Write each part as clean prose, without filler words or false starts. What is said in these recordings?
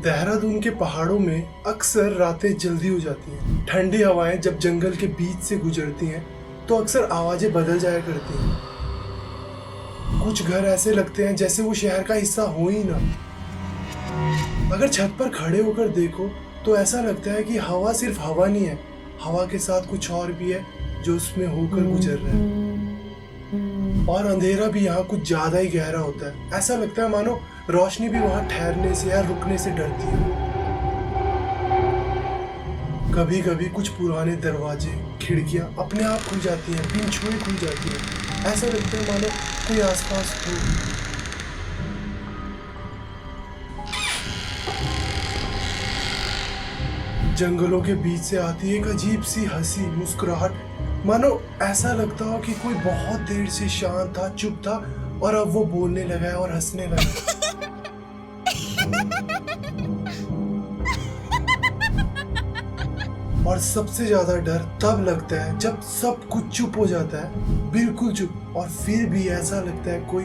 देहरादून के पहाड़ों में अक्सर रातें जल्दी हो जाती हैं। ठंडी हवाएं जब जंगल के बीच से गुजरती हैं तो अक्सर आवाजें बदल जाया करती हैं। कुछ घर ऐसे लगते हैं जैसे वो शहर का हिस्सा हो ही ना। अगर छत पर खड़े होकर देखो तो ऐसा लगता है कि हवा सिर्फ हवा नहीं है, हवा के साथ कुछ और भी है जो उसमें होकर गुजर रहा है। और अंधेरा भी यहाँ कुछ ज्यादा ही गहरा होता है। ऐसा लगता है मानो रोशनी भी वहां ठहरने से या रुकने से डरती है। कभी कभी कुछ पुराने दरवाजे खिड़कियां अपने आप खुल जाती हैं, बिन छुए खुल जाती हैं। ऐसा लगता है मानो कोई आसपास हो। जंगलों के बीच से आती एक अजीब सी हंसी मुस्कुराहट, मानो ऐसा लगता हो कि कोई बहुत देर से शांत था, चुप था और अब वो बोलने लगा है और हंसने लगा। और सबसे ज्यादा डर तब लगता है जब सब कुछ चुप हो जाता है, बिल्कुल चुप, और फिर भी ऐसा लगता है कोई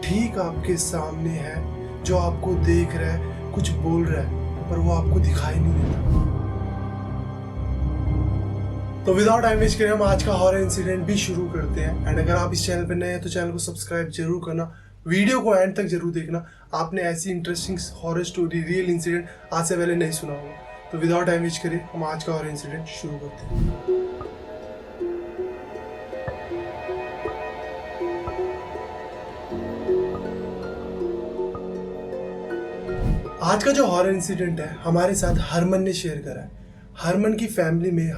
ठीक आपके सामने है जो आपको देख रहा है, कुछ बोल रहा है, पर वो आपको दिखाई नहीं देता। तो विदाउट टाइम वेस्ट करें हम आज का हॉरर इंसिडेंट भी शुरू करते हैं। एंड अगर आप इस चैनल पर नए हैं तो चैनल को सब्सक्राइब जरूर करना, वीडियो को एंड तक जरूर देखना। आपने ऐसी interesting horror story, real incident आज से पहले नहीं सुना होगा। तो विदाउट टाइम वेस्ट करें हम आज का हॉरर इंसिडेंट शुरू करते हैं। आज का जो हॉरर इंसिडेंट है हमारे साथ हरमन ने शेयर करा है। हरमन की फैमिली में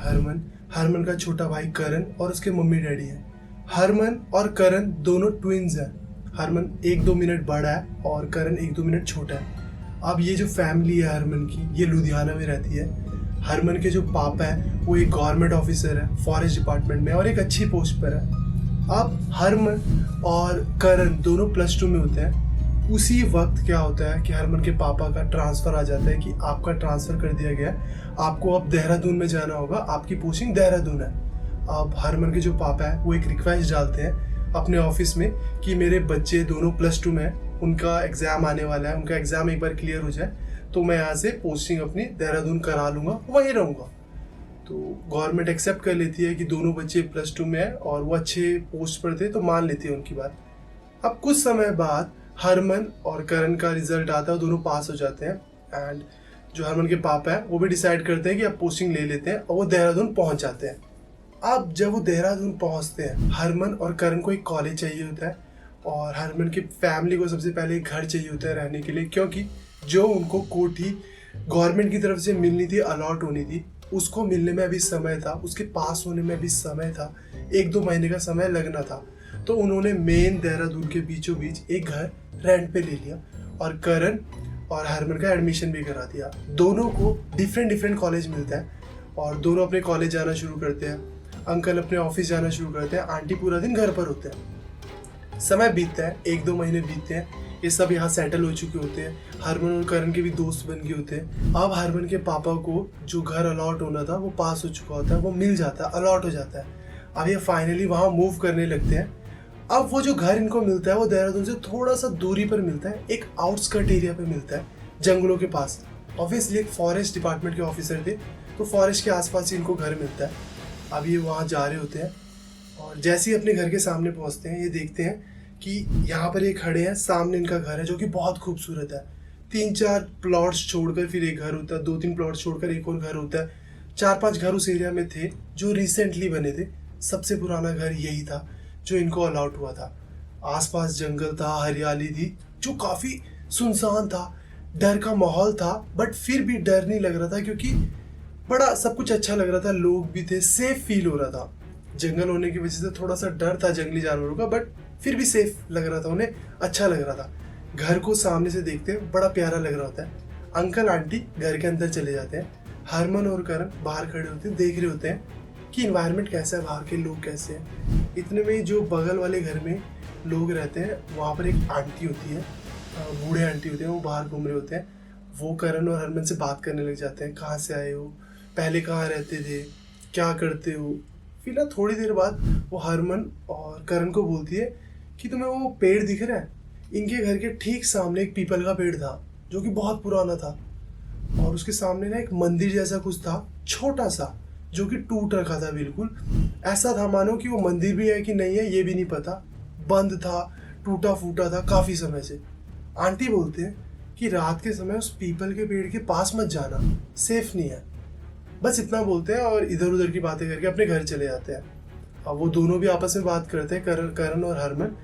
हरमन का छोटा भाई करण और उसके मम्मी डैडी है। हरमन और करण दोनों ट्विंस हैं। हरमन 1-2 मिनट बड़ा है और करण 1-2 मिनट छोटा है। अब ये जो फैमिली है हरमन की, ये लुधियाना में रहती है। हरमन के जो पापा है वो एक गवर्नमेंट ऑफिसर है फॉरेस्ट डिपार्टमेंट में और एक अच्छी पोस्ट पर है। अब हरमन और करण दोनों +2 में होते हैं। उसी वक्त क्या होता है कि हरमन के पापा का ट्रांसफ़र आ जाता है कि आपका ट्रांसफ़र कर दिया गया है, आपको अब देहरादून में जाना होगा, आपकी पोस्टिंग देहरादून है। अब हरमन के जो पापा है वो एक रिक्वेस्ट डालते हैं अपने ऑफिस में कि मेरे बच्चे दोनों +2 में हैं, उनका एग्ज़ाम आने वाला है, उनका एग्ज़ाम एक बार क्लियर हो जाए तो मैं यहाँ से पोस्टिंग अपनी देहरादून करा लूँगा, वहीं रहूँगा। तो गवर्नमेंट एक्सेप्ट कर लेती है कि दोनों बच्चे +2 में हैं और वो अच्छे पोस्ट पर थे, तो मान लेती है उनकी बात। अब कुछ समय बाद हरमन और करण का रिजल्ट आता है, दोनों पास हो जाते हैं। एंड जो हरमन के पापा हैं वो भी डिसाइड करते हैं कि अब पोस्टिंग ले लेते हैं और वो देहरादून पहुंच जाते हैं। अब जब वो देहरादून पहुंचते हैं, हरमन और करण को एक कॉलेज चाहिए होता है और हरमन की फैमिली को सबसे पहले एक घर चाहिए होता है रहने के लिए, क्योंकि जो उनको कोठी गवर्नमेंट की तरफ से मिलनी थी, अलॉट होनी थी, उसको मिलने में अभी समय था, उसके पास होने में अभी समय था, 1-2 महीने का समय लगना था। तो उन्होंने मेन देहरादून के बीचों बीच एक घर रेंट पे ले लिया और करण और हरमन का एडमिशन भी करा दिया। दोनों को डिफरेंट कॉलेज मिलता है और दोनों अपने कॉलेज जाना शुरू करते हैं। अंकल अपने ऑफिस जाना शुरू करते हैं, आंटी पूरा दिन घर पर होते हैं। समय बीतता है, 1-2 महीने बीतते हैं, ये सब यहाँ सेटल हो चुके होते हैं। हरमन और करण के भी दोस्त बन गए होते हैं। अब हरमन के पापा को जो घर अलॉट होना था वो पास हो चुका होता है, वो मिल जाता है, अलॉट हो जाता है। अब ये फाइनली वहाँ मूव करने लगते हैं। अब वो जो घर इनको मिलता है वो देहरादून से थोड़ा सा दूरी पर मिलता है, एक आउटस्कर्ट एरिया पे मिलता है, जंगलों के पास। ऑब्वियसली एक फॉरेस्ट डिपार्टमेंट के ऑफिसर थे तो फॉरेस्ट के आसपास ही इनको घर मिलता है। अब ये वहाँ जा रहे होते हैं और जैसे ही अपने घर के सामने पहुँचते हैं, ये देखते हैं कि यहाँ पर ये खड़े हैं, सामने इनका घर है जो कि बहुत खूबसूरत है। 3-4 प्लॉट्स छोड़कर फिर एक घर होता है, 2-3 प्लॉट्स छोड़कर एक और घर होता है। 4-5 घर उस एरिया में थे जो रिसेंटली बने थे। सबसे पुराना घर यही था जो इनको अलॉट हुआ था। आसपास जंगल था, हरियाली थी, जो काफ़ी सुनसान था, डर का माहौल था, बट फिर भी डर नहीं लग रहा था क्योंकि बड़ा सब कुछ अच्छा लग रहा था, लोग भी थे, सेफ फील हो रहा था। जंगल होने की वजह से थोड़ा सा डर था जंगली जानवरों का, बट फिर भी सेफ लग रहा था, उन्हें अच्छा लग रहा था। घर को सामने से देखते हैं बड़ा प्यारा लग रहा होता है। अंकल आंटी घर के अंदर चले जाते हैं, हरमन और करण बाहर खड़े होते हैं, देख रहे होते हैं कि इन्वायरमेंट कैसा है, बाहर के लोग कैसे हैं। इतने में जो बगल वाले घर में लोग रहते हैं वहाँ पर एक आंटी होती है, बूढ़े आंटी होते हैं, वो बाहर घूम रहे होते हैं। वो करण और हरमन से बात करने लग जाते हैं, कहाँ से आए हो, पहले कहाँ रहते थे, क्या करते हो। फिर ना थोड़ी देर बाद वो हरमन और करण को बोलती है कि तुम्हें वो पेड़ दिख रहा है, इनके घर के ठीक सामने एक पीपल का पेड़ था जो कि बहुत पुराना था। और उसके सामने ना एक मंदिर जैसा कुछ था, छोटा सा, जो कि टूट रखा था बिल्कुल। ऐसा था मानो कि वो मंदिर भी है कि नहीं है ये भी नहीं पता, बंद था, टूटा फूटा था काफी समय से। आंटी बोलते हैं कि रात के समय उस पीपल के पेड़ के पास मत जाना, सेफ नहीं है। बस इतना बोलते हैं और इधर उधर की बातें करके अपने घर चले जाते हैं। अब वो दोनों भी आपस में बात करते हैं, करण और हरमन,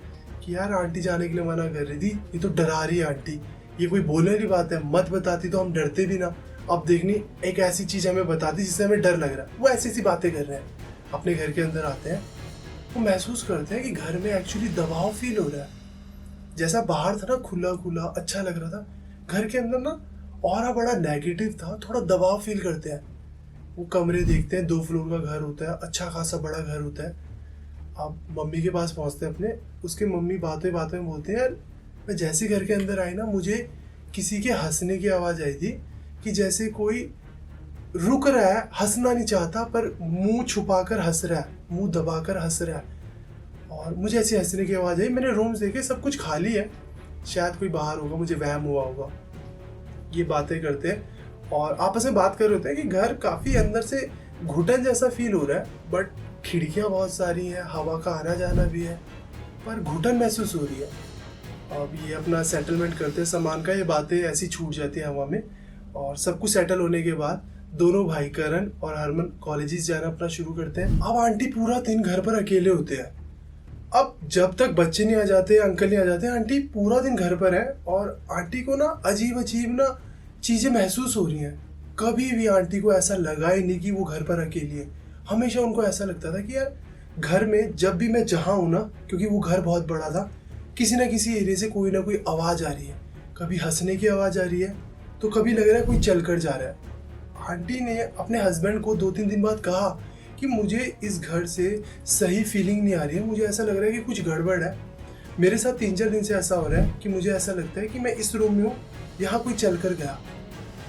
कि यार आंटी जाने के लिए मना कर रही थी, ये तो डरा रही है आंटी, ये कोई बोलने वाली बात है, मत बताती तो हम डरते भी ना। अब देखनी एक ऐसी चीज हमें बताती जिससे हमें डर लग रहा है। वो ऐसी ऐसी बातें कर रहे हैं। अपने घर के अंदर आते हैं, वो महसूस करते हैं कि घर में एक्चुअली दबाव फील हो रहा है। जैसा बाहर था ना खुला खुला अच्छा लग रहा था, घर के अंदर ना ऑरा बड़ा नेगेटिव था, थोड़ा दबाव फील करते हैं। वो कमरे देखते हैं, 2 फ्लोर का घर होता है, अच्छा खासा बड़ा घर होता है। अब मम्मी के पास पहुंचते हैं अपने, उसके मम्मी बातें बातें में बोलते हैं, यार मैं जैसे घर के अंदर आई ना, मुझे किसी के हंसने की आवाज़ आई थी, कि जैसे कोई रुक रहा है, हंसना नहीं चाहता पर मुंह छुपाकर हंस रहा है, मुंह दबाकर हंस रहा है। और मुझे ऐसी हंसने की आवाज़ आई। मैंने रूम्स देखे, सब कुछ खाली है, शायद कोई बाहर होगा, मुझे वहम हुआ होगा। ये बातें करते हैं और आपस में बात कर रहे होते हैं कि घर काफ़ी अंदर से घुटन जैसा फील हो रहा है, बट खिड़कियाँ बहुत सारी हैं, हवा का आना जाना भी है, पर घुटन महसूस हो रही है। अब ये अपना सेटलमेंट करते हैं सामान का, ये बातें ऐसी छूट जाती हैं हवा में। और सब कुछ सेटल होने के बाद दोनों भाई करण और हरमन कॉलेजेस जाना अपना शुरू करते हैं। अब आंटी पूरा दिन घर पर अकेले होते हैं। अब जब तक बच्चे नहीं आ जाते, अंकल नहीं आ जाते, आंटी पूरा दिन घर पर है। और आंटी को ना अजीब अजीब ना चीज़ें महसूस हो रही हैं। कभी भी आंटी को ऐसा लगा ही नहीं कि वो घर पर अकेली है। हमेशा उनको ऐसा लगता था कि यार घर में जब भी मैं जहाँ हूँ ना, क्योंकि वो घर बहुत बड़ा था, किसी ना किसी एरिया से कोई ना कोई आवाज़ आ रही है। कभी हंसने की आवाज़ आ रही है, तो कभी लग रहा है कोई चल कर जा रहा है। आंटी ने अपने हस्बैंड को 2-3 दिन बाद कहा कि मुझे इस घर से सही फीलिंग नहीं आ रही है, मुझे ऐसा लग रहा है कि कुछ गड़बड़ है। मेरे साथ 3-4 दिन से ऐसा हो रहा है कि मुझे ऐसा लगता है कि मैं इस रूम में हूँ, यहाँ कोई चल कर गया।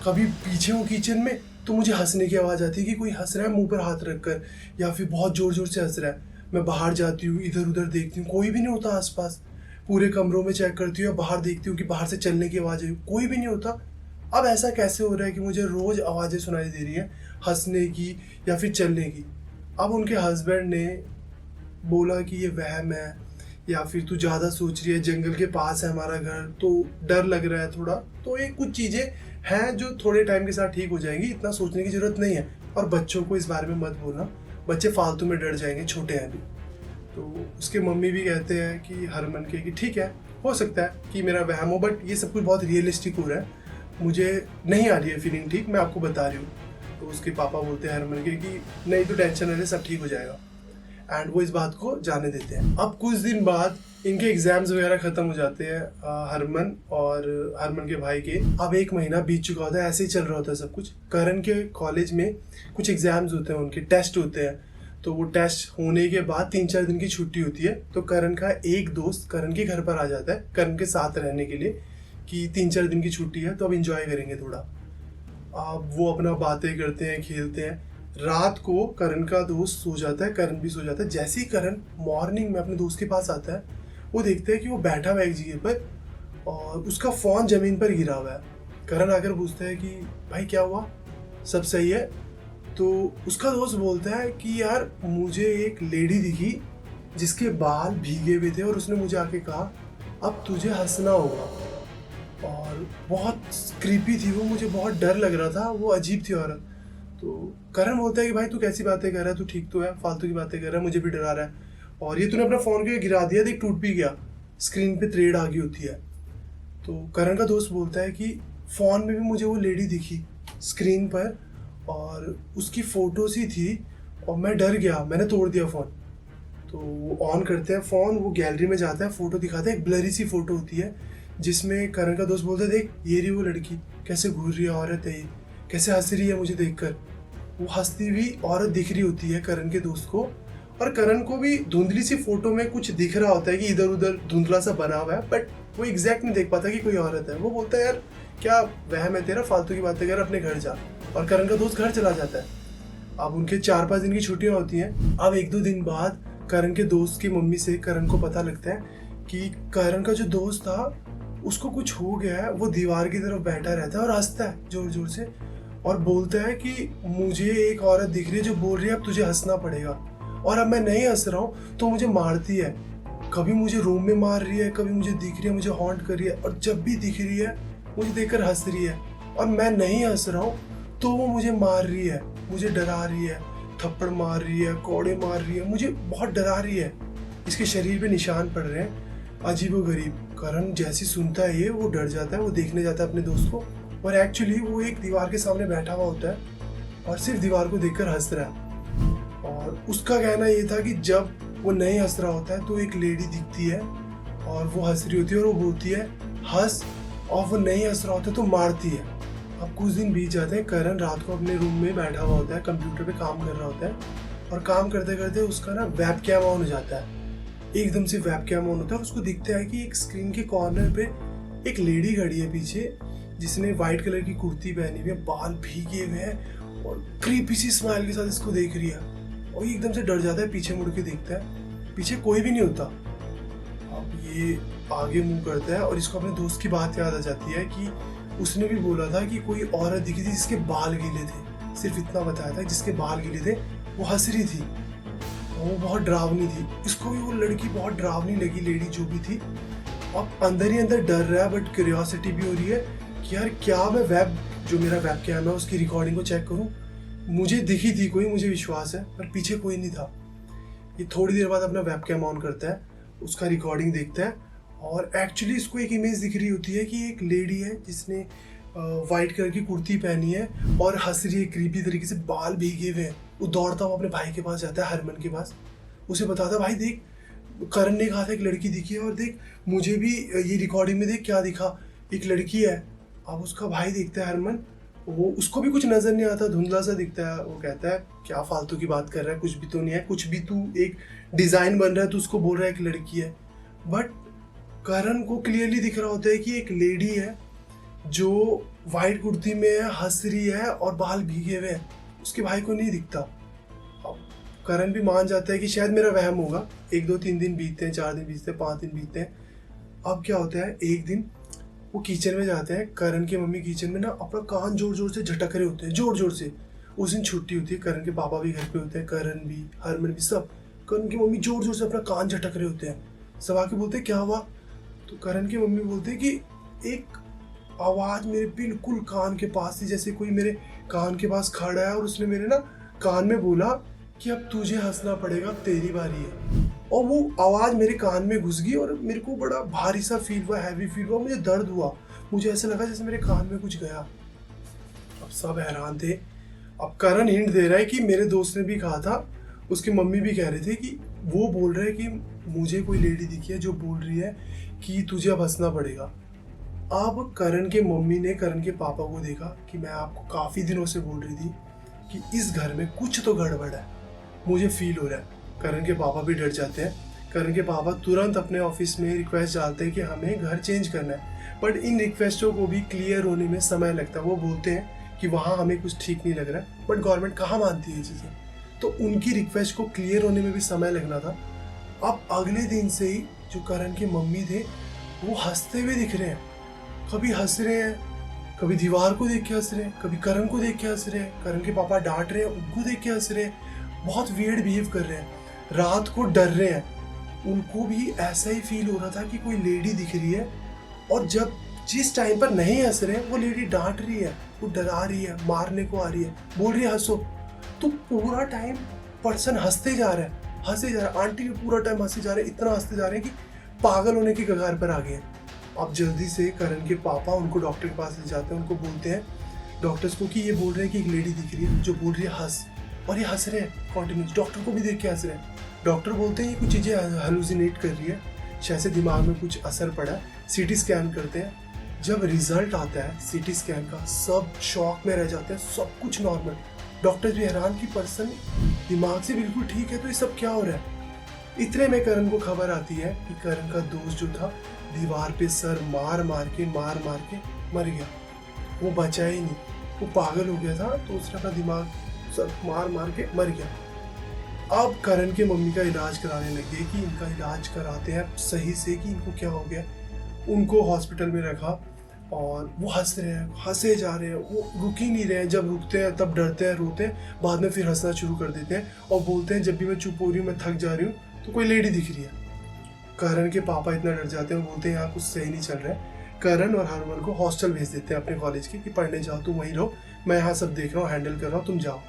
कभी पीछे हूँ किचन में तो मुझे हंसने की आवाज़ आती है कि कोई हंस रहा है मुंह पर हाथ रख कर, या फिर बहुत ज़ोर ज़ोर से हंस रहा है। मैं बाहर जाती हूँ, इधर उधर देखती हूँ, कोई भी नहीं होता आसपास। पूरे कमरों में चेक करती हूँ, बाहर देखती हूँ कि बाहर से चलने की आवाज़ है, कोई भी नहीं होता। अब ऐसा कैसे हो रहा है कि मुझे रोज़ आवाज़ें सुनाई दे रही हैं, हंसने की या फिर चलने की। अब उनके हस्बैंड ने बोला कि ये वहम है, या फिर तू ज़्यादा सोच रही है, जंगल के पास है हमारा घर तो डर लग रहा है थोड़ा। तो ये कुछ चीज़ें हैं जो थोड़े टाइम के साथ ठीक हो जाएंगी, इतना सोचने की ज़रूरत नहीं है। और बच्चों को इस बारे में मत बोलना, बच्चे फालतू में डर जाएंगे, छोटे हैं अभी। तो उसके मम्मी भी कहते हैं कि हरमन के कि ठीक है, हो सकता है कि मेरा वहम हो, बट ये सब कुछ बहुत रियलिस्टिक हो रहा है, मुझे नहीं आ रही है फीलिंग ठीक, मैं आपको बता रही हूँ। तो उसके पापा बोलते हैं हरमन के कि नहीं तो टेंशन नहीं, सब ठीक हो जाएगा। एंड वो इस बात को जाने देते हैं। अब कुछ दिन बाद इनके एग्जाम्स वगैरह खत्म हो जाते हैं, हरमन और हरमन के भाई के। अब 1 महीना बीत चुका होता है, ऐसे ही चल रहा होता है सब कुछ। करण के कॉलेज में कुछ एग्जाम्स होते हैं, उनके टेस्ट होते हैं। तो वो टेस्ट होने के बाद 3-4 दिन की छुट्टी होती है। तो करण का एक दोस्त करण के घर पर आ जाता है करण के साथ रहने के लिए, कि 3-4 दिन की छुट्टी है तो अब इंजॉय करेंगे थोड़ा। अब वो अपना बातें करते हैं, खेलते हैं। रात को करण का दोस्त सो जाता है, करण भी सो जाता है। जैसे ही करण मॉर्निंग में अपने दोस्त के पास आता है, वो देखते हैं कि वो बैठा हुआ है एक जगह पर और उसका फ़ोन ज़मीन पर गिरा हुआ है। करण आकर पूछता है कि भाई क्या हुआ, सब सही है? तो उसका दोस्त बोलता है कि यार मुझे एक लेडी दिखी जिसके बाल भीगे हुए थे और उसने मुझे आके कहा अब तुझे हंसना होगा। और बहुत क्रीपी थी वो, मुझे बहुत डर लग रहा था, वो अजीब थी औरत। तो करण बोलता है कि भाई तू कैसी बातें कर रहा है, तू ठीक तो है, फालतू की बातें कर रहा है, मुझे भी डरा रहा है। और ये तूने अपना फ़ोन के गिरा दिया, देख टूट भी गया, स्क्रीन पे थ्रेड आ गई होती है। तो करण का दोस्त बोलता है कि फ़ोन में भी मुझे वो लेडी दिखी स्क्रीन पर और उसकी फ़ोटो सी थी और मैं डर गया, मैंने तोड़ दिया फ़ोन। तो वो ऑन करते हैं फ़ोन, वो गैलरी में जाता है, फ़ोटो दिखाते हैं, एक ब्लरी सी फ़ोटो होती है जिसमें करण का दोस्त बोलता है देख ये रही वो लड़की, कैसे घूर रही है औरत है ये, कैसे हंस रही है मुझे देखकर। वो हंसती हुई औरत दिख रही होती है करण के दोस्त को, और करण को भी धुंधली सी फोटो में कुछ दिख रहा होता है कि इधर उधर धुंधला सा बना हुआ है, बट वो एग्जैक्ट नहीं देख पाता कि कोई औरत है। वो बोलता है यार क्या वहम है तेरा, फालतू की बातें कर, अपने घर जा। और करण का दोस्त घर चला जाता है। अब उनके 4-5 दिन की छुट्टियां होती हैं। अब 1-2 दिन बाद करण के दोस्त की मम्मी से करण को पता लगता है कि करण का जो दोस्त था उसको कुछ हो गया है, वो दीवार की तरफ बैठा रहता है और हंसता है जोर जोर से और बोलता है कि मुझे एक औरत दिख रही है जो बोल रही है अब तुझे हंसना पड़ेगा, और अब मैं नहीं हंस रहा हूँ तो मुझे मारती है। कभी मुझे रूम में मार रही है, कभी मुझे दिख रही है, मुझे हॉन्ट कर रही है, और जब भी दिख रही है मुझे देखकर हंस रही है, और मैं नहीं हंस रहा हूँ तो वो मुझे मार रही है, मुझे डरा रही है, थप्पड़ मार रही है, कोड़े मार रही है, मुझे बहुत डरा रही है। इसके शरीर पे निशान पड़ रहे हैं अजीबोगरीब। करण जैसे सुनता है ये, वो डर जाता है, वो देखने जाता है अपने दोस्त को, और एक्चुअली वो एक दीवार के सामने बैठा हुआ होता है और सिर्फ दीवार को देखकर हंस रहा है। और उसका कहना ये था कि जब वो नहीं हंस रहा होता है तो एक लेडी दिखती है और वो हंस रही होती है और वो बोलती है हंस, और वो नहीं हंस रहा होता तो मारती है। अब कुछ दिन बीत जाते हैं, करण रात को अपने रूम में बैठा हुआ होता है, कंप्यूटर पे काम कर रहा होता है, और काम करते करते उसका ना वेब कैम ऑन हो जाता है। एकदम से वेब कैम ऑन होता है, उसको दिखता है कि एक स्क्रीन के कॉर्नर पे एक लेडी खड़ी है पीछे, जिसने व्हाइट कलर की कुर्ती पहनी हुई है, बाल भीगे हुए हैं और क्रीपी सी स्माइल के साथ इसको देख रही है। और ये एकदम से डर जाता है, पीछे मुड़ के देखता है, पीछे कोई भी नहीं होता। अब ये आगे मुंह करता है और इसको अपने दोस्त की बात याद आ जाती है कि उसने भी बोला था कि कोई औरत दिखी थी जिसके बाल गीले थे, सिर्फ इतना बताया था जिसके बाल गीले थे, वो हंस रही थी, वो बहुत डरावनी थी। इसको भी वो लड़की बहुत डरावनी लगी, लेडी जो भी थी। अब अंदर ही अंदर डर रहा है, बट क्यूरियोसिटी भी हो रही है कि यार क्या मैं जो मेरा वेब कैम है उसकी रिकॉर्डिंग को चेक करूं। मुझे दिखी थी कोई, मुझे विश्वास है, पर पीछे कोई नहीं था। ये थोड़ी देर बाद अपना वेब कैम ऑन करता है, उसका रिकॉर्डिंग देखता है, और एक्चुअली इसको एक इमेज दिख रही होती है कि एक लेडी है जिसने वाइट कलर की कुर्ती पहनी है और हंस रही है क्रीपी तरीके से, बाल भीगे हुए हैं। वो दौड़ता हुआ अपने भाई के पास जाता है, हरमन के पास, उसे बताता है भाई देख करण ने कहा था एक लड़की दिखी है, और देख मुझे भी ये रिकॉर्डिंग में देख क्या दिखा, एक लड़की है। अब उसका भाई देखता है हरमन, वो उसको भी कुछ नजर नहीं आता, धुंधला सा दिखता है। वो कहता है क्या फालतू की बात कर रहा है, कुछ भी तो नहीं है, कुछ भी तू एक डिजाइन बन रहा है, तू उसको बोल रहा है एक लड़की है। बट करण को क्लियरली दिख रहा होता है कि एक लेडी है जो वाइट कुर्ती में है, हंस रही है और बाल भीगे हुए हैं। उसके भाई को नहीं दिखता। अब करण भी मान जाता है कि शायद मेरा वहम होगा। 1 2 3 दिन बीतते हैं, 4 दिन बीतते हैं, 5 दिन बीतते हैं। अब क्या होता है, एक दिन वो किचन में जाते हैं, करण की मम्मी किचन में ना अपना कान जोर जोर से झटक रहे होते हैं, जोर जोर से। उस दिन छुट्टी होती है, करण के पापा भी घर पे होते हैं, करण भी, हरमन भी, सब। करण की मम्मी जोर जोर से अपना कान झटक रहे होते हैं। सब आके बोलते हैं क्या हुआ, तो करण की मम्मी बोलते हैं कि एक आवाज मेरे बिल्कुल कान के पास थी, जैसे कोई मेरे कान के पास खड़ा है और उसने मेरे ना कान में बोला कि अब तुझे हंसना पड़ेगा, अब तेरी बारी है। और वो आवाज मेरे कान में घुस गई और मेरे को बड़ा भारी सा फील हुआ, हैवी फील हुआ, मुझे दर्द हुआ, मुझे ऐसा लगा जैसे मेरे कान में कुछ गया। अब सब हैरान थे। अब करण हिंट दे रहा है कि मेरे दोस्त ने भी कहा था, उसकी मम्मी भी कह रहे थे कि वो बोल रहे हैं कि मुझे कोई लेडी दिखी है जो बोल रही है कि तुझे अब हंसना पड़ेगा। अब करण के मम्मी ने करण के पापा को देखा कि मैं आपको काफ़ी दिनों से बोल रही थी कि इस घर में कुछ तो गड़बड़ है, मुझे फील हो रहा है। करण के पापा भी डर जाते हैं। करण के पापा तुरंत अपने ऑफिस में रिक्वेस्ट डालते हैं कि हमें घर चेंज करना है, बट इन रिक्वेस्टों को भी क्लियर होने में समय लगता है। वो बोलते हैं कि वहाँ हमें कुछ ठीक नहीं लग रहा है, बट गवर्नमेंट कहाँ मानती है ये चीज़ें, तो उनकी रिक्वेस्ट को क्लियर होने में भी समय लगना था। अब अगले दिन से ही जो करण के मम्मी थे वो हंसते हुए दिख रहे हैं, कभी हंस रहे हैं, कभी दीवार को देख के हंस रहे हैं, कभी करण को देख के हंस रहे हैं, करण के पापा डांट रहे हैं उनको देख के हंस रहे हैं, बहुत वियर्ड बिहेव कर रहे हैं, रात को डर रहे हैं। उनको भी ऐसा ही फील हो रहा था कि कोई लेडी दिख रही है, और जब जिस टाइम पर नहीं हंस रहे हैं वो लेडी डांट रही है, वो डरा रही है, मारने को आ रही है, बोल रही है हंसो। तो पूरा टाइम पर्सन हंसते जा रहा है, हंसे जा रहा है। आंटी भी पूरा टाइम हंसे जा रहे हैं, इतना हंसते जा रहे हैं कि पागल होने की कगार पर आ गए हैं। अब जल्दी से करण के पापा उनको डॉक्टर के पास ले जाते हैं। उनको बोलते हैं डॉक्टर्स को कि ये बोल रहे हैं कि एक लेडी दिख रही है जो बोल रही है हंस, और ये हंस रहे हैं कॉन्टिन्यूस, डॉक्टर को भी देख के हंस रहे हैं। डॉक्टर बोलते हैं ये कुछ चीज़ें हेलुसिनेट कर रही है, शायद से दिमाग में कुछ असर पड़ा है। सीटी स्कैन करते हैं, जब रिजल्ट आता है सीटी स्कैन का, सब शॉक में रह जाते हैं, सब कुछ नॉर्मल। डॉक्टर भी हैरान कि पर्सन दिमाग से बिल्कुल ठीक है, तो ये सब क्या हो रहा है। इतने में करण को खबर आती है कि करण का दोस्त जो था दीवार पे सर मार मार के मर गया। वो बचा ही नहीं, वो पागल हो गया था, तो उसने अपना दिमाग सर मार के मर गया। अब करण के मम्मी का इलाज कराने लगे कि इनका इलाज कराते हैं सही से कि इनको क्या हो गया। उनको हॉस्पिटल में रखा और वो हंस रहे हैं, हंसे जा रहे हैं, वो रुक ही नहीं रहे हैं। जब रुकते हैं तब डरते हैं, रोते हैं, बाद में फिर हंसना शुरू कर देते हैं और बोलते हैं जब भी मैं चुप हो रही हूँ, मैं थक जा रही हूँ तो कोई लेडी दिख रही है। करण के पापा इतना डर जाते हैं, बोलते हैं यहाँ कुछ सही नहीं चल रहा है। करण और हरमन को हॉस्टल भेज देते हैं अपने कॉलेज के कि पढ़ने जाओ, तुम वहीं रहो, मैं यहाँ सब देख रहा हूँ, हैंडल कर रहा हूँ, तुम जाओ।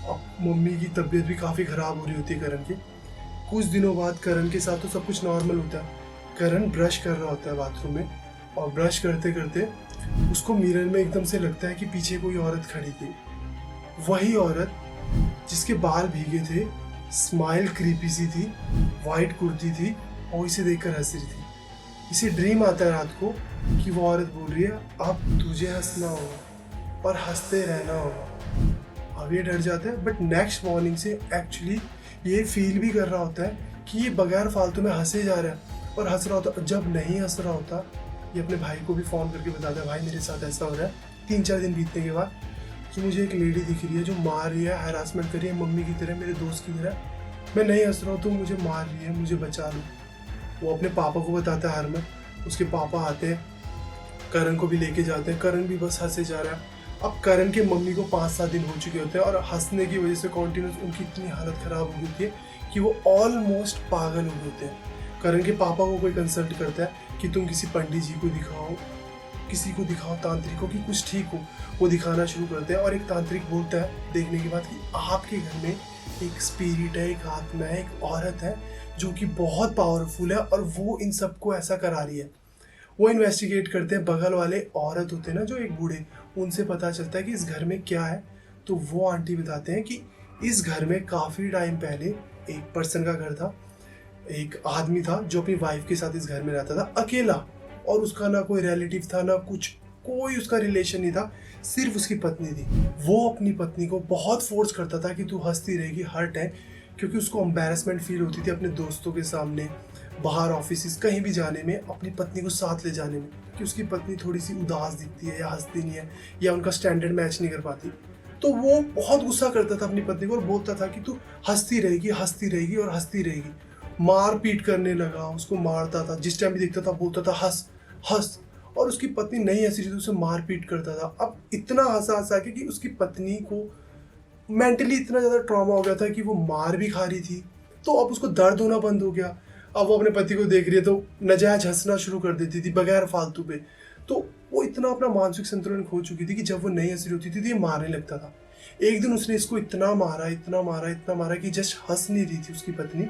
अब मम्मी की तबीयत भी काफ़ी ख़राब हो रही होती है करण की। कुछ दिनों बाद करण के साथ तो सब कुछ नॉर्मल होता है। करण ब्रश कर रहा होता है बाथरूम में और ब्रश करते करते उसको मिरर में एकदम से लगता है कि पीछे कोई औरत खड़ी थी। वही औरत जिसके बाल भीगे थे, स्माइल क्रीपी सी थी, वाइट कुर्ती थी और इसे देखकर हंस रही थी। इसे ड्रीम आता है रात को कि वो औरत बोल रही है अब तुझे हंसना होगा और हंसते रहना होगा। अब ये डर जाता है, बट नेक्स्ट मॉर्निंग से एक्चुअली ये फील भी कर रहा होता है कि ये बगैर फालतू में हंसे जा रहा है और हंस रहा होता। जब नहीं हंस रहा होता ये अपने भाई को भी फ़ोन करके बताता है, भाई मेरे साथ ऐसा हो रहा है। 3-4 दिन बीतने के बाद कि मुझे एक लेडी दिख रही है जो मार रही है, हैरासमेंट कर रही है, मम्मी की तरह, मेरे दोस्त की तरह। मैं नहीं हंस रहा हूँ तो मुझे मार रही है, मुझे बचा लो। वो अपने पापा को बताता है हरमन। उसके पापा आते हैं, करण को भी लेके जाते हैं। करण भी बस हंसे जा रहा है। अब करण के मम्मी को 5-7 दिन हो चुके होते हैं और हंसने की वजह से कॉन्टिन्यूस उनकी इतनी हालत ख़राब हो गई होती है कि वो ऑलमोस्ट पागल हो गए होते हैं। करण के पापा को कोई कंसल्ट करता है कि तुम किसी पंडित जी को दिखाओ, किसी को दिखाओ, तांत्रिक को, कि कुछ ठीक हो। वो दिखाना शुरू करते हैं और एक तांत्रिक बोलता है देखने के बाद कि आपके घर में एक स्पिरिट है, एक आत्मा है, एक औरत है जो कि बहुत पावरफुल है और वो इन सबको ऐसा करा रही है। वो इन्वेस्टिगेट करते हैं, बगल वाले औरत होते हैं ना जो एक बूढ़े, उनसे पता चलता है कि इस घर में क्या है। तो वो आंटी बताते हैं कि इस घर में काफ़ी टाइम पहले एक पर्सन का घर था, एक आदमी था जो अपनी वाइफ के साथ इस घर में रहता था अकेला, और उसका ना कोई रिलेटिव था ना कुछ, कोई उसका रिलेशन नहीं था, सिर्फ उसकी पत्नी थी। वो अपनी पत्नी को बहुत फोर्स करता था कि तू हंसती रहेगी हर टाइम, क्योंकि उसको एम्बैरेसमेंट फील होती थी अपने दोस्तों के सामने, बाहर ऑफिस कहीं भी जाने में, अपनी पत्नी को साथ ले जाने में, कि उसकी पत्नी थोड़ी सी उदास दिखती है या हंसती नहीं है या उनका स्टैंडर्ड मैच नहीं कर पाती। तो वो बहुत गुस्सा करता था अपनी पत्नी को और बोलता था कि तू हंसती रहेगी, हंसती रहेगी और हंसती रहेगी। मार पीट करने लगा, उसको मारता था, जिस टाइम भी देखता था बोलता था हंस हंस, और उसकी पत्नी नहीं हंसी थी तो उसे मार पीट करता था। अब इतना हंसा हंसा के कि उसकी पत्नी को मेंटली इतना ज़्यादा ट्रॉमा हो गया था कि वो मार भी खा रही थी, तो अब उसको दर्द होना बंद हो गया। अब वो अपने पति को देख रही है तो नजायज हंसना शुरू कर देती थी बगैर फालतू पे। तो वो इतना अपना मानसिक संतुलन खो चुकी थी कि जब वो नहीं हंस रही होती थी तो ये मारने लगता था। एक दिन उसने इसको इतना मारा, इतना मारा, इतना मारा कि जस्ट हंस नहीं रही थी उसकी पत्नी,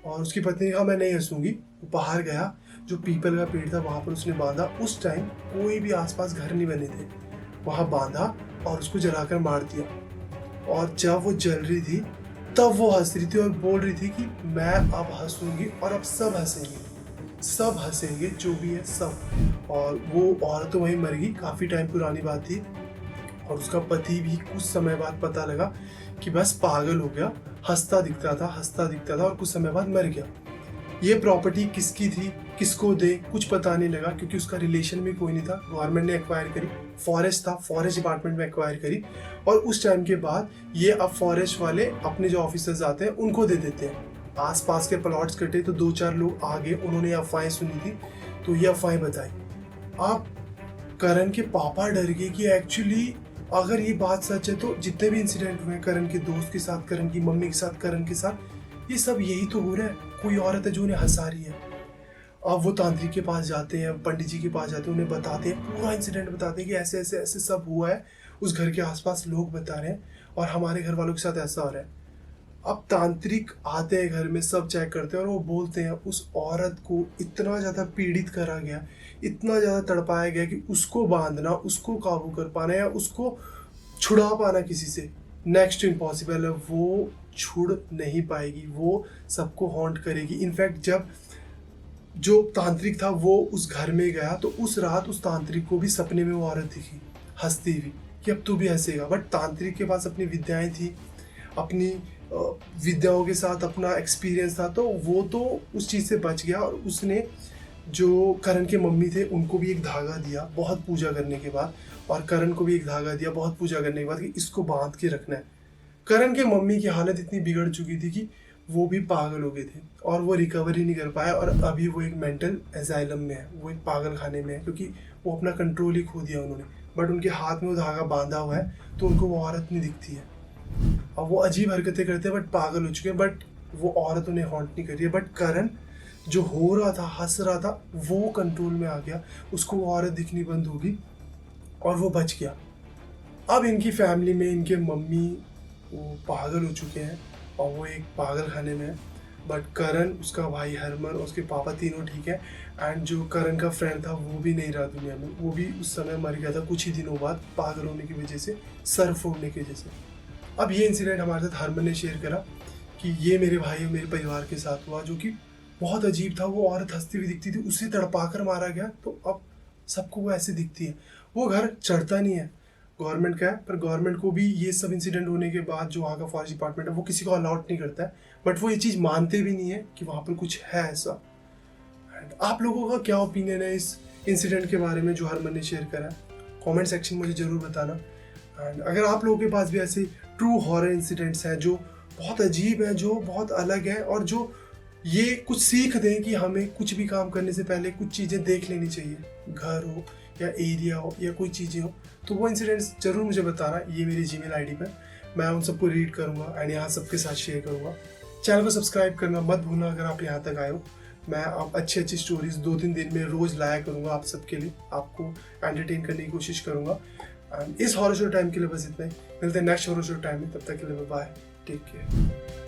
और उसकी पत्नी ने कहा मैं नहीं हंसूंगी। वो बाहर गया, जो पीपल का पेड़ था वहाँ पर उसने बांधा। उस टाइम कोई भी आसपास घर नहीं बने थे, वहाँ बांधा और उसको जलाकर मार दिया। और जब वो जल रही थी तब वो हंस रही थी और बोल रही थी कि मैं अब हंसूंगी और अब सब हंसेंगे, सब हंसेंगे जो भी है सब। और वो औरत तो वहीं मर गई, काफ़ी टाइम पुरानी बात थी। और उसका पति भी कुछ समय बाद पता लगा कि बस पागल हो गया, हंसता दिखता था, हंसता दिखता था और कुछ समय बाद मर गया। ये प्रॉपर्टी किसकी थी, किसको दे, कुछ पता नहीं लगा क्योंकि उसका रिलेशन भी कोई नहीं था। गवर्नमेंट ने एक्वायर करी, फॉरेस्ट था, फॉरेस्ट डिपार्टमेंट में एक्वायर करी, और उस टाइम के बाद ये अब फॉरेस्ट वाले अपने जो ऑफिसर्स आते हैं उनको दे देते हैं। आसपास के प्लॉट्स कटे तो 2-4 लोग आगे, उन्होंने अफवाहें सुनी थी तो ये अफवाहें बताई। अब करण के पापा डर गए कि एक्चुअली अगर ये बात सच है तो जितने भी इंसिडेंट हुए करण के दोस्त के साथ, करण की मम्मी के साथ, करण के साथ, ये सब यही तो हो रहा है। कोई औरत है जो उन्हें हंसा रही है। अब वो तांत्रिक के पास जाते हैं, पंडित जी के पास जाते हैं, उन्हें बताते हैं, पूरा इंसिडेंट बताते हैं कि ऐसे ऐसे ऐसे सब हुआ है, उस घर के आसपास लोग बता रहे हैं और हमारे घर वालों के साथ ऐसा हो रहा है। अब तांत्रिक आते हैं घर में, सब चेक करते हैं और वो बोलते हैं उस औरत को इतना ज़्यादा पीड़ित करा गया, इतना ज़्यादा तड़पाया गया कि उसको बांधना, उसको काबू कर पाना या उसको छुड़ा पाना किसी से नेक्स्ट टू इम्पॉसिबल है। वो छुड़ नहीं पाएगी, वो सबको हॉन्ट करेगी। इनफैक्ट जब जो तांत्रिक था वो उस घर में गया तो उस रात उस तांत्रिक को भी सपने में वो औरत दिखी हंसती हुई कि अब तू भी हंसेगा। बट तांत्रिक के पास अपनी विद्याएं थी, अपनी विद्याओं के साथ अपना एक्सपीरियंस था, तो वो तो उस चीज़ से बच गया। और उसने जो करण के मम्मी थे उनको भी एक धागा दिया बहुत पूजा करने के बाद, और करण को भी एक धागा दिया बहुत पूजा करने के बाद कि इसको बांध के रखना है। करण के मम्मी की हालत इतनी बिगड़ चुकी थी कि वो भी पागल हो गए थे और वो रिकवर ही नहीं कर पाया, और अभी वो एक मेंटल एजाइलम में है, वो एक पागल खाने में है, क्योंकि वो अपना कंट्रोल ही खो दिया उन्होंने। बट उनके हाथ में वो धागा बांधा हुआ है तो उनको वो औरत नहीं दिखती है। अब वो अजीब हरकतें करते हैं बट पागल हो चुके हैं, बट वो औरत उन्हें हॉन्ट नहीं कर रही है। बट करण जो हो रहा था, हंस रहा था, वो कंट्रोल में आ गया, उसको वो औरत दिखनी बंद होगी और वो बच गया। अब इनकी फैमिली में इनके मम्मी वो पागल हो चुके हैं और वो एक पागल खाने में है। बट करण, उसका भाई हरमन और उसके पापा तीनों ठीक है। एंड जो करण का फ्रेंड था वो भी नहीं रहा दुनिया में, वो भी उस समय मर गया था कुछ ही दिनों बाद पागल होने की वजह से, सर फोड़ने की वजह से। अब ये इंसिडेंट हमारे साथ हरमन ने शेयर करा कि ये मेरे भाई और मेरे परिवार के साथ हुआ, जो कि बहुत अजीब था। वो औरत हंसती हुई दिखती थी, उसे तड़पा कर मारा गया, तो अब सबको वो ऐसे दिखती है। वो घर चढ़ता नहीं है, गवर्नमेंट का है, पर गवर्नमेंट को भी ये सब इंसिडेंट होने के बाद जो वहाँ का फॉरेस्ट डिपार्टमेंट है वो किसी को अलाउड नहीं करता है। बट वो ये चीज़ मानते भी नहीं है कि वहाँ पर कुछ है ऐसा। एंड आप लोगों का क्या ओपिनियन है इस इंसिडेंट के बारे में जो हरमन ने शेयर करा है? कमेंट सेक्शन में मुझे ज़रूर बताना। एंड अगर आप लोगों के पास भी ऐसे ट्रू हॉरर इंसिडेंट्स हैं जो बहुत अजीब है, जो बहुत अलग है, और जो ये कुछ सीख दें कि हमें कुछ भी काम करने से पहले कुछ चीज़ें देख लेनी चाहिए, घर हो या एरिया हो या कोई चीज़ें हो, तो वो इंसिडेंट्स ज़रूर मुझे बताना। ये मेरी जीमेल आईडी पर मैं उन सबको रीड करूँगा एंड यहाँ सबके साथ शेयर करूँगा। चैनल को सब्सक्राइब करना मत भूलना अगर आप यहाँ तक आए हो। मैं आप अच्छी स्टोरीज 2-3 दिन में रोज़ लाया करूँगा आप सबके लिए, आपको एंटरटेन करने की कोशिश करूँगा। एंड इस हॉरर शो टाइम के लिए बस इतना ही। मिलते हैं नेक्स्ट हॉरर शो टाइम में, तब तक के लिए बाय, टेक केयर।